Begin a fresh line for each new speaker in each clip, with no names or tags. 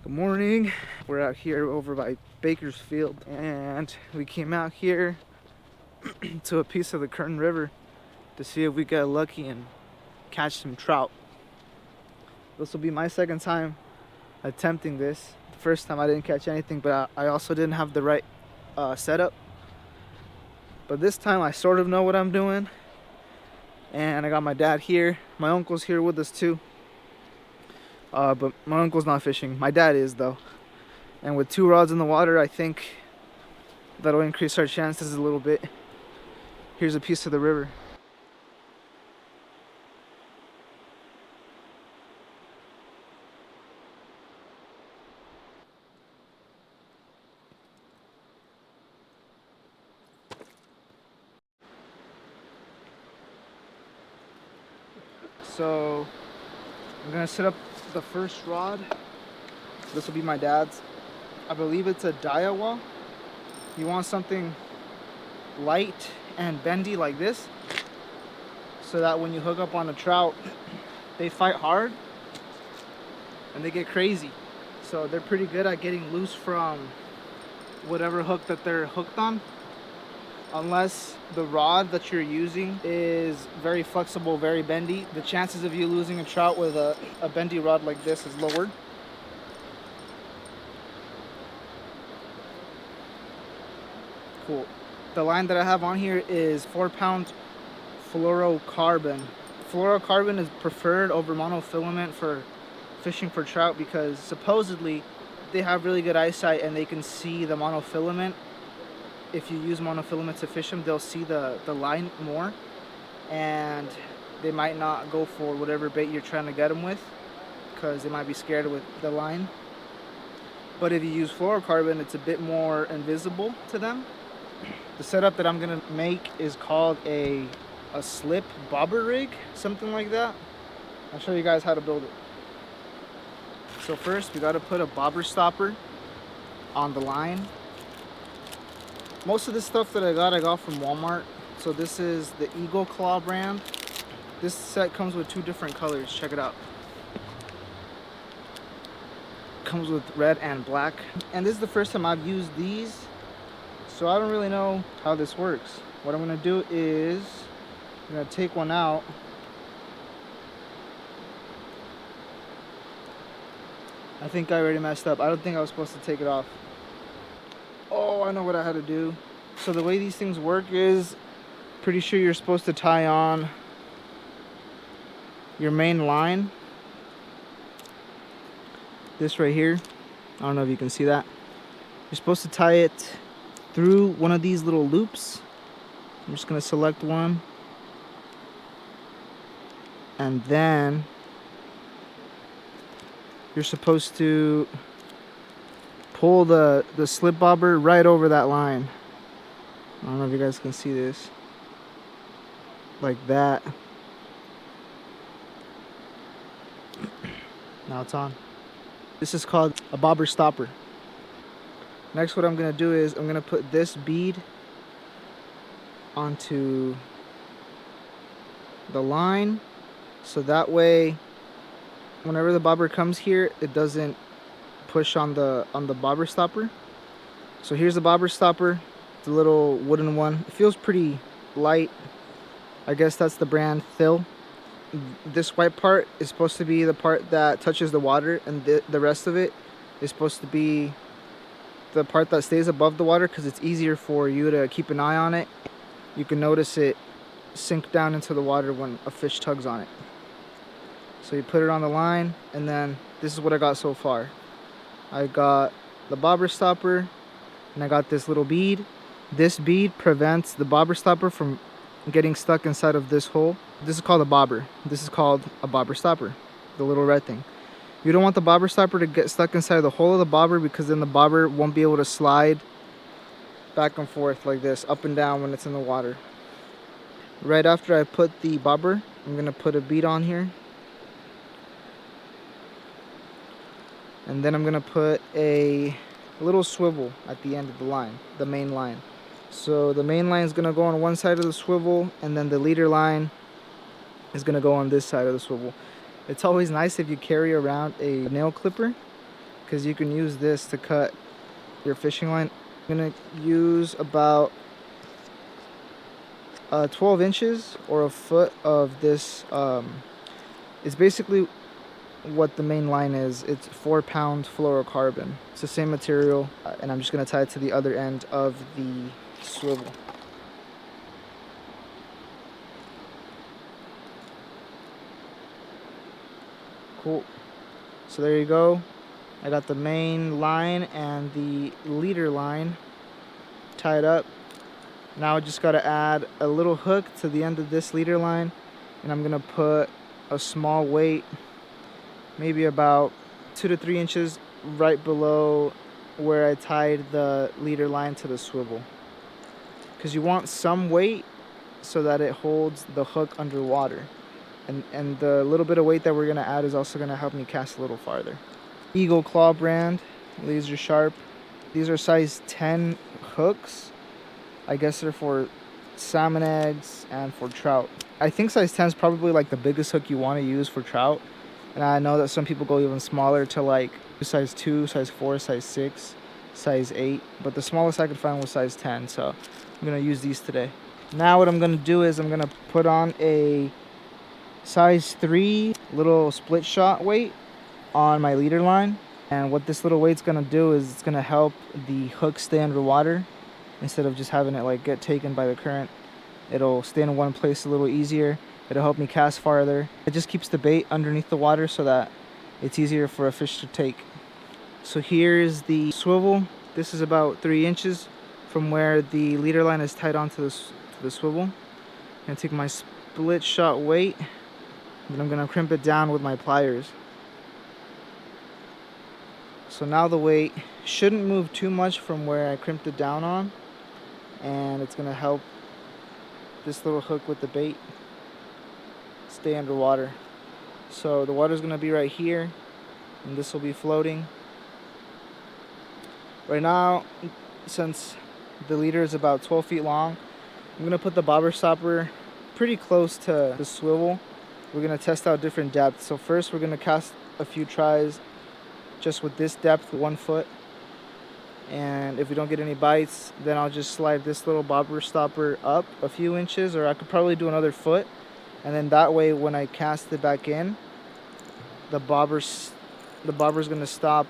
Good morning. We're out here over by Bakersfield, and we came out here to a piece of the Kern River to see if we get lucky and catch some trout. This will be my second time attempting this. The first time I didn't catch anything, but I also didn't have the right setup. But this time I sort of know what I'm doing, and I got my dad here. My uncle's here with us too. But my uncle's not fishing. My dad is though. And with 2 rods in the water, I think that'll increase our chances a little bit. Here's a piece of the river. So I'm gonna set up the first rod. This will be my dad's. I believe it's a Daiwa. You want something light and bendy like this, so that when you hook up on a trout, they fight hard and they get crazy. So they're pretty good at getting loose from whatever hook that they're hooked on, unless the rod that you're using is very flexible, very bendy. The chances of you losing a trout with a bendy rod like this is lower. Cool. The line that I have on here is 4-pound fluorocarbon. Fluorocarbon is preferred over monofilament for fishing for trout because supposedly they have really good eyesight and they can see the monofilament. If you use monofilament to fish them, they'll see the line more, and they might not go for whatever bait you're trying to get them with because they might be scared with the line. But if you use fluorocarbon, it's a bit more invisible to them. The setup that I'm gonna make is called a slip bobber rig, something like that. I'll show you guys how to build it. So first we gotta put a bobber stopper on the line. Most of this stuff that I got from Walmart. So this is the Eagle Claw brand. This set comes with 2 different colors. Check it out. Comes with red and black. And this is the first time I've used these, so I don't really know how this works. What I'm gonna do is I'm gonna take one out. I think I already messed up. I don't think I was supposed to take it off. Oh, I know what I had to do. So the way these things work is, pretty sure you're supposed to tie on your main line. This right here. I don't know if you can see that. You're supposed to tie it through one of these little loops. I'm just gonna select one. And then you're supposed to pull the slip bobber right over that line. I don't know if you guys can see this. Like that. Now it's on. This is called a bobber stopper. Next, what I'm gonna do is I'm gonna put this bead onto the line, so that way whenever the bobber comes here, it doesn't push on the bobber stopper. So here's the bobber stopper, the little wooden one. It feels pretty light. I guess that's the brand Thill. This white part is supposed to be the part that touches the water, and the rest of it is supposed to be the part that stays above the water because it's easier for you to keep an eye on it. You can notice it sink down into the water when a fish tugs on it. So you put it on the line, and then this is what I got so far. I got the bobber stopper, and I got this little bead. This bead prevents the bobber stopper from getting stuck inside of this hole. This is called a bobber. This is called a bobber stopper, the little red thing. You don't want the bobber stopper to get stuck inside the hole of the bobber, because then the bobber won't be able to slide back and forth like this, up and down when it's in the water. Right after I put the bobber, I'm gonna put a bead on here. And then I'm gonna put a little swivel at the end of the line, the main line. So the main line is gonna go on one side of the swivel, and then the leader line is gonna go on this side of the swivel. It's always nice if you carry around a nail clipper, because you can use this to cut your fishing line. I'm gonna use about 12 inches or a foot of this. It's basically what the main line is. It's 4-pound fluorocarbon. It's the same material, and I'm just gonna tie it to the other end of the swivel. Cool. So there you go. I got the main line and the leader line tied up. Now I just gotta add a little hook to the end of this leader line, and I'm gonna put a small weight, maybe about 2 to 3 inches right below where I tied the leader line to the swivel. Because you want some weight so that it holds the hook underwater. And the little bit of weight that we're gonna add is also gonna help me cast a little farther. Eagle Claw brand, laser sharp. These are size 10 hooks. I guess they're for salmon eggs and for trout. I think size 10 is probably like the biggest hook you want to use for trout. And I know that some people go even smaller to like size 2, size 4, size 6, size 8. But the smallest I could find was size 10, so I'm gonna use these today. Now what I'm gonna do is I'm gonna put on a size 3 little split shot weight on my leader line. And what this little weight's gonna do is it's gonna help the hook stay underwater instead of just having it like get taken by the current. It'll stay in one place a little easier. It'll help me cast farther. It just keeps the bait underneath the water so that it's easier for a fish to take. So here's the swivel. This is about 3 inches from where the leader line is tied onto the swivel. I'm gonna take my split shot weight, and I'm gonna crimp it down with my pliers. So now the weight shouldn't move too much from where I crimped it down on, and it's gonna help this little hook with the bait stay underwater. So the water's gonna be right here, and this will be floating. Right now, since the leader is about 12 feet long, I'm gonna put the bobber stopper pretty close to the swivel. We're gonna test out different depths. So first we're gonna cast a few tries just with this depth, 1 foot. And if we don't get any bites, then I'll just slide this little bobber stopper up a few inches, or I could probably do another foot. And then that way when I cast it back in, the bobber's gonna stop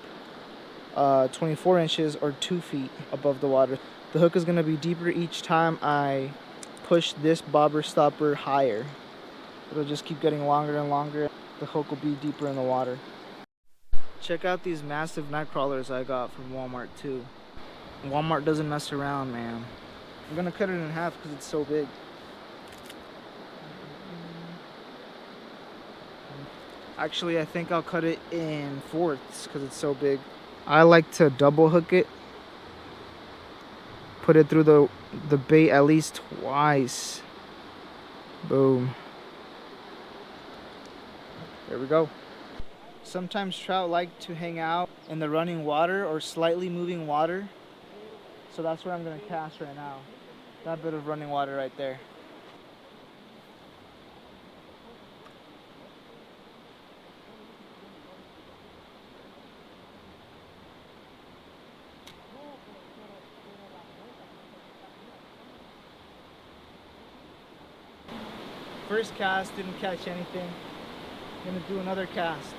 24 inches or 2 feet above the water. The hook is gonna be deeper each time I push this bobber stopper higher. It'll just keep getting longer and longer. The hook will be deeper in the water. Check out these massive night crawlers I got from Walmart too. Walmart doesn't mess around, man. I'm gonna cut it in half because it's so big. Actually, I think I'll cut it in fourths because it's so big. I like to double hook it. Put it through the bait at least twice. Boom. There we go. Sometimes trout like to hang out in the running water or slightly moving water. So that's where I'm gonna cast right now. That bit of running water right there. First cast, didn't catch anything. Gonna do another cast.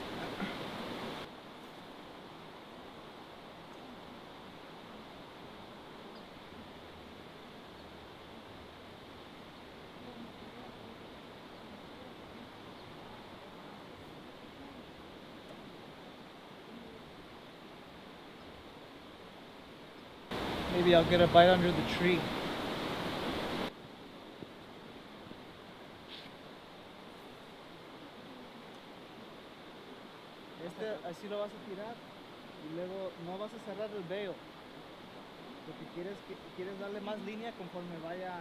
Maybe I'll get a bite under the tree. Así lo vas a tirar y luego no vas a cerrar el veo. Lo que quieres darle más línea conforme vaya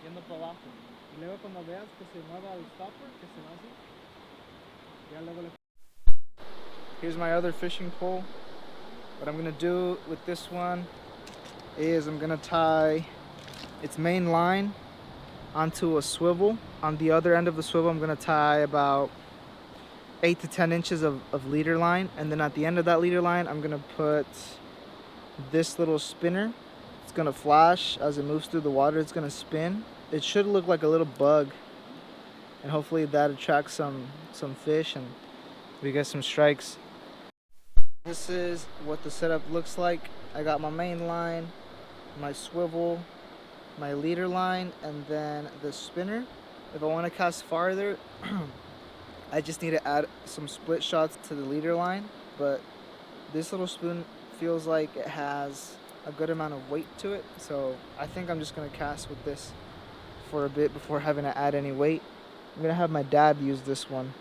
yendo para abajo. Y luego cuando veas que se mueva el stopper, que se va así, ya luego le... Here's my other fishing pole. What I'm gonna do with this one is I'm gonna tie its main line onto a swivel. On the other end of the swivel, I'm gonna tie about 8 to 10 inches of leader line, and then at the end of that leader line I'm gonna put this little spinner. It's gonna flash as it moves through the water. It's gonna spin. It should look like a little bug, and hopefully that attracts some fish and we get some strikes. This is what the setup looks like. I got my main line, my swivel, my leader line, and then the spinner. If I want to cast farther, I just need to add some split shots to the leader line, but this little spoon feels like it has a good amount of weight to it, so I think I'm just going to cast with this for a bit before having to add any weight. I'm going to have my dad use this one.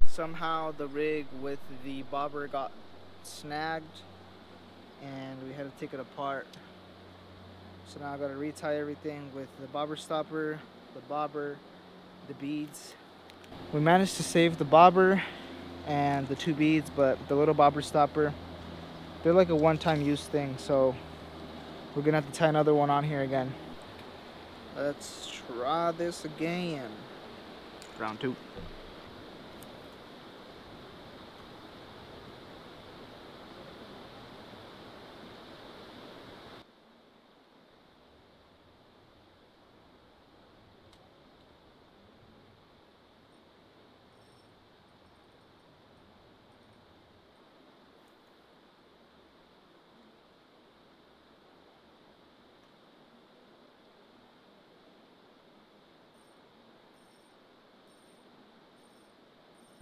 Somehow the rig with the bobber got snagged and we had to take it apart. So now I got to retie everything with the bobber stopper, the bobber, the beads. We managed to save the bobber and the 2 beads, but the little bobber stopper, they're like a one-time use thing, so we're gonna have to tie another one on here again. Let's try this again. Round 2.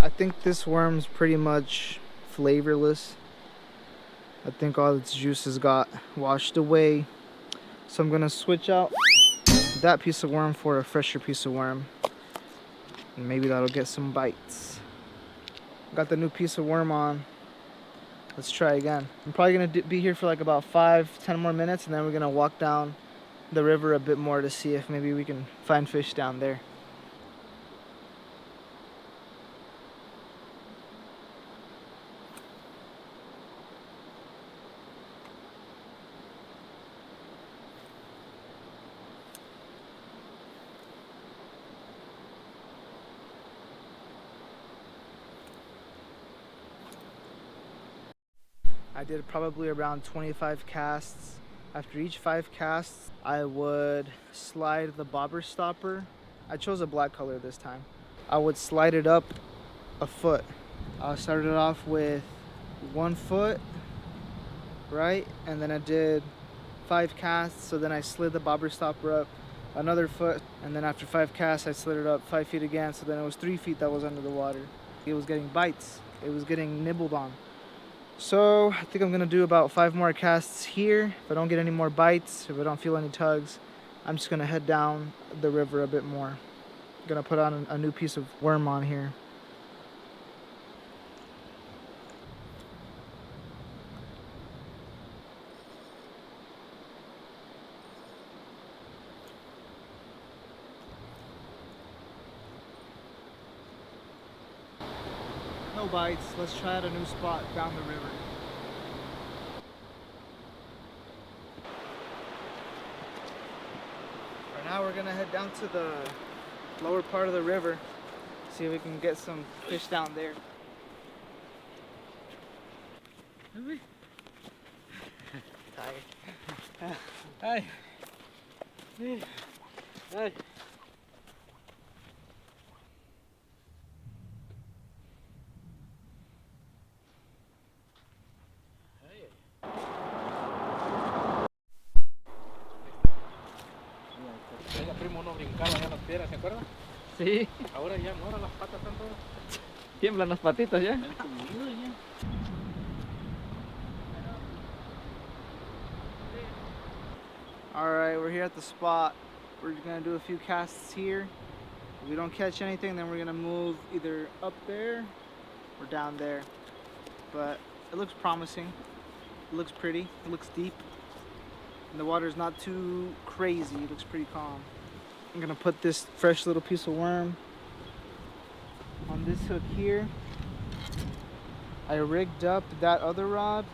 I think this worm's pretty much flavorless. I think all its juices got washed away. So I'm gonna switch out that piece of worm for a fresher piece of worm. And maybe that'll get some bites. Got the new piece of worm on. Let's try again. I'm probably gonna be here for like about 5-10 more minutes, and then we're gonna walk down the river a bit more to see if maybe we can find fish down there. I did probably around 25 casts. After each 5 casts, I would slide the bobber stopper. I chose a black color this time. I would slide it up a foot. I started off with 1 foot, right? And then I did 5 casts, so then I slid the bobber stopper up another foot. And then after 5 casts, I slid it up 5 feet again, so then it was 3 feet that was under the water. It was getting bites. It was getting nibbled on. So I think I'm gonna do about 5 more casts here. If I don't get any more bites, if I don't feel any tugs, I'm just gonna head down the river a bit more. I'm gonna put on a new piece of worm on here. No bites. Let's try out a new spot down the river. Right now we're gonna head down to the lower part of the river, see if we can get some fish down there. Hi. Hi.
Ella primo uno brincaba allá en las piedras, ¿se acuerdan?
Sí,
Ahora ya no, ahora las patas están todas
tiemblan las patitas ya.
entumidas ya.
Alright, we're here at the spot. We're gonna do a few casts here. If we don't catch anything, then we're gonna move either up there or down there. But it looks promising. It looks pretty. It looks deep. And the water's not too crazy. It looks pretty calm. I'm gonna put this fresh little piece of worm on this hook here. I rigged up that other rod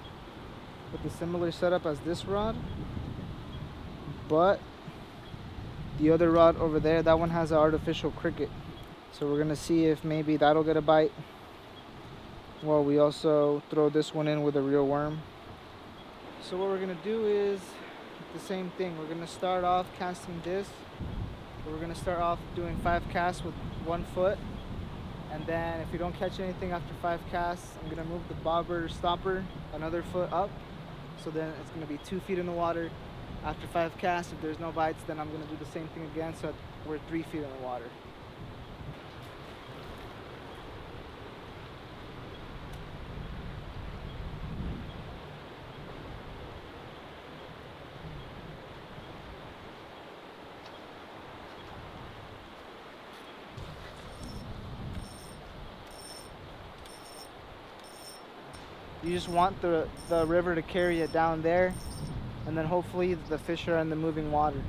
with a similar setup as this rod, but the other rod over there, that one has an artificial cricket. So we're gonna see if maybe that'll get a bite. Well, we also throw this one in with a real worm. So what we're gonna do is the same thing. We're gonna start off casting this. We're gonna start off doing 5 casts with 1 foot, and then if we don't catch anything after 5 casts, I'm gonna move the bobber stopper another foot up. So then it's gonna be 2 feet in the water. After 5 casts, if there's no bites, then I'm gonna do the same thing again, so we're 3 feet in the water. You just want the river to carry it down there, and then hopefully the fish are in the moving water.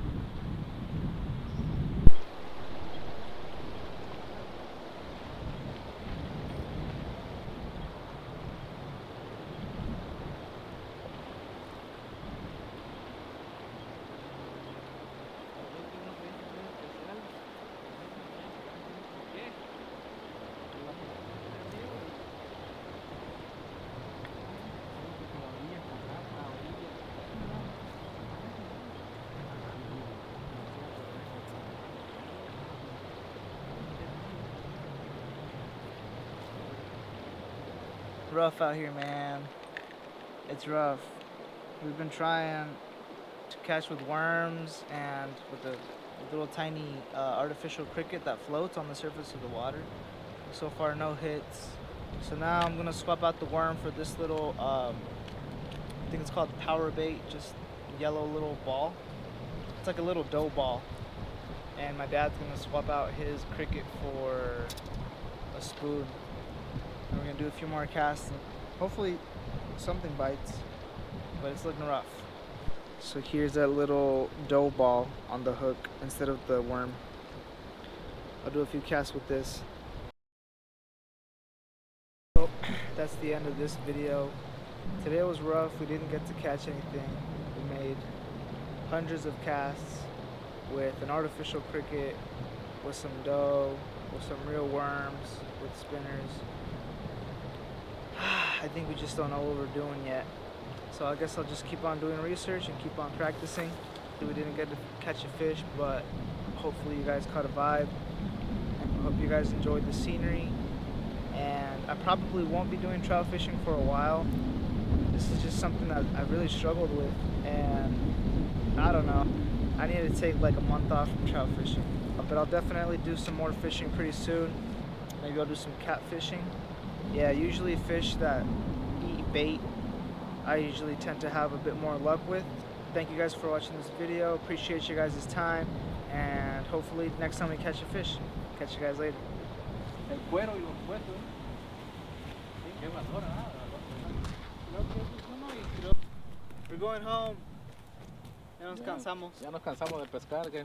Rough out here, man. It's rough. We've been trying to catch with worms and with a little tiny artificial cricket that floats on the surface of the water. So far, no hits. So now I'm gonna swap out the worm for this little, I think it's called power bait, just yellow little ball. It's like a little dough ball. And my dad's gonna swap out his cricket for a spoon. And we're gonna do a few more casts and hopefully something bites, but it's looking rough. So here's that little dough ball on the hook instead of the worm. I'll do a few casts with this. So that's the end of this video. Today was rough. We didn't get to catch anything. We made hundreds of casts with an artificial cricket, with some dough, with some real worms, with spinners. I think we just don't know what we're doing yet. So I guess I'll just keep on doing research and keep on practicing. We didn't get to catch a fish, but hopefully you guys caught a vibe. I hope you guys enjoyed the scenery. And I probably won't be doing trout fishing for a while. This is just something that I really struggled with, and I don't know. I need to take like a month off from trout fishing. But I'll definitely do some more fishing pretty soon. Maybe I'll do some catfishing. Yeah, usually fish that eat bait, I usually tend to have a bit more luck with. Thank you guys for watching this video. Appreciate you guys' time, and hopefully next time we catch a fish. Catch you guys later.
El cuero y los huesos. Sí, qué valor, ah. Creo que eso es uno y creo.
We're going home. Ya nos cansamos.
Ya nos cansamos de pescar, ¿qué?